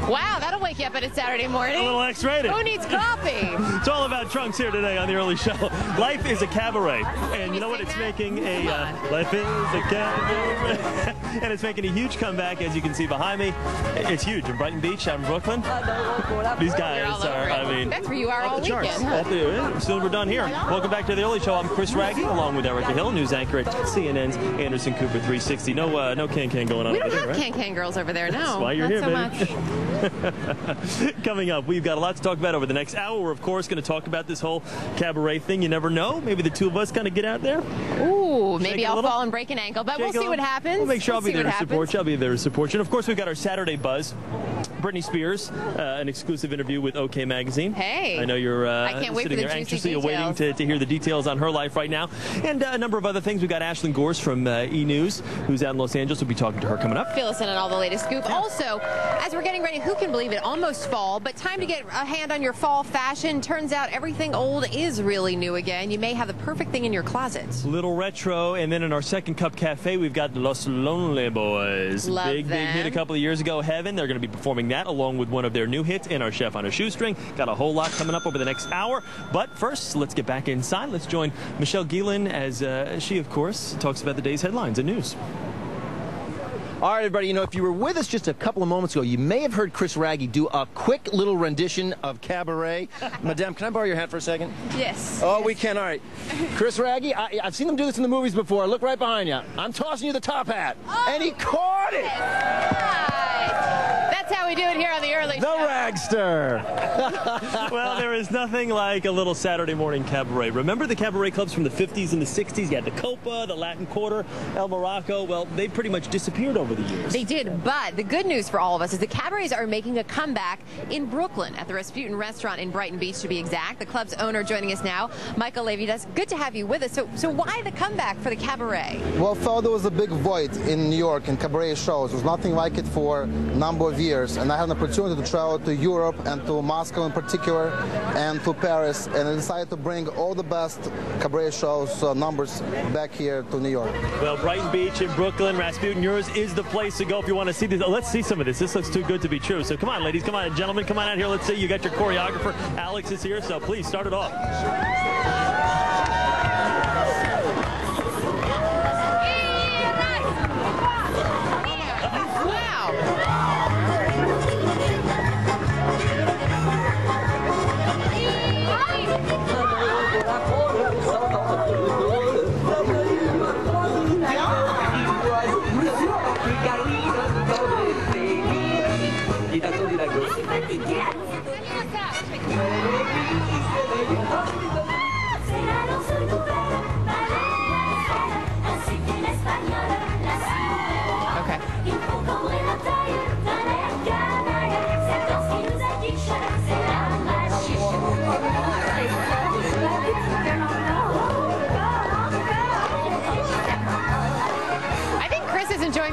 Wow, that'll wake you up on a Saturday morning. A little X-rated. Who needs coffee? It's all about trunks here today on The Early Show. Life is a cabaret. And you know what? It's making a... life is a cabaret. And it's making a huge comeback, as you can see behind me. It's huge. In Brighton Beach, out in Brooklyn. These guys are, I mean... That's where you are all weekend, huh? As soon as we're done here. Welcome back to The Early Show. I'm Chris Raggy, along with Erica Hill, news anchor at CNN's Anderson Cooper 360. No can-can going on We over don't there, have right? can-can girls over there, no. That's why you're Not here, so baby. Coming up, we've got a lot to talk about over the next hour. We're, of course, going to talk about this whole cabaret thing. You never know. Maybe the two of us kind of get out there. Ooh, maybe I'll fall and break an ankle, but we'll see what happens. We'll make sure I'll be there to support you. I'll be there to support you. And, of course, we've got our Saturday buzz. Britney Spears, an exclusive interview with OK Magazine. Hey. I know you're I can't wait sitting for the there juicy anxiously awaiting to hear the details on her life right now. And a number of other things. We've got Ashlyn Gors from E! News, who's out in Los Angeles. We'll be talking to her coming up. Fill us in on all the latest scoop. Also, as we're getting ready, who can believe it? Almost fall, but time to get a hand on your fall fashion. Turns out everything old is really new again. You may have the perfect thing in your closet. Little retro, and then in our Second Cup Cafe, we've got Los Lonely Boys. Love big them. hit a couple of years ago, Heaven. They're going to be performing that along with one of their new hits, and our Chef on a Shoestring. Got a whole lot coming up over the next hour. But first, let's get back inside. Let's join Michelle Gielan as she, of course, talks about the day's headlines and news. All right, everybody, you know, if you were with us just a couple of moments ago, you may have heard Chris Raggy do a quick little rendition of Cabaret. Madame, can I borrow your hat for a second? Yes. Oh, we can. All right. Chris Raggy, I've seen them do this in the movies before. Look right behind you. I'm tossing you the top hat. Oh, and he caught it. That's how we do it here on The Early Show. The Ragster. Well, there is nothing like a little Saturday morning cabaret. Remember the cabaret clubs from the 50s and the 60s? You had the Copa, the Latin Quarter, El Morocco. Well, they pretty much disappeared over the years. They did, but the good news for all of us is the cabarets are making a comeback in Brooklyn at the Rasputin restaurant in Brighton Beach, to be exact. The club's owner joining us now, Michael Levitas. Good to have you with us. So why the comeback for the cabaret? Well, I thought there was a big void in New York in cabaret shows. There was nothing like it for a number of years, and I had an opportunity to travel to Europe and to Moscow in particular and to Paris, and I decided to bring all the best cabaret shows numbers back here to New York. Well, Brighton Beach in Brooklyn, Rasputin, yours is the place to go if you want to see this. Oh, let's see some of this. This looks too good to be true. So come on, ladies, come on, gentlemen, come on out here. Let's see. You got your choreographer. Alex is here, so please start it off.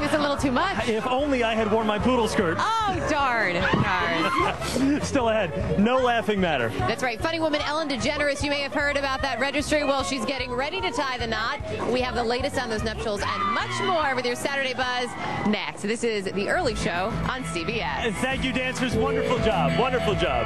A little too much. If only I had worn my poodle skirt. Oh, darn. Still ahead. No laughing matter. That's right. Funny woman Ellen DeGeneres, you may have heard about that registry. Well, she's getting ready to tie the knot. We have the latest on those nuptials and much more with your Saturday Buzz next. This is The Early Show on CBS. Thank you, dancers. Wonderful job. Wonderful job.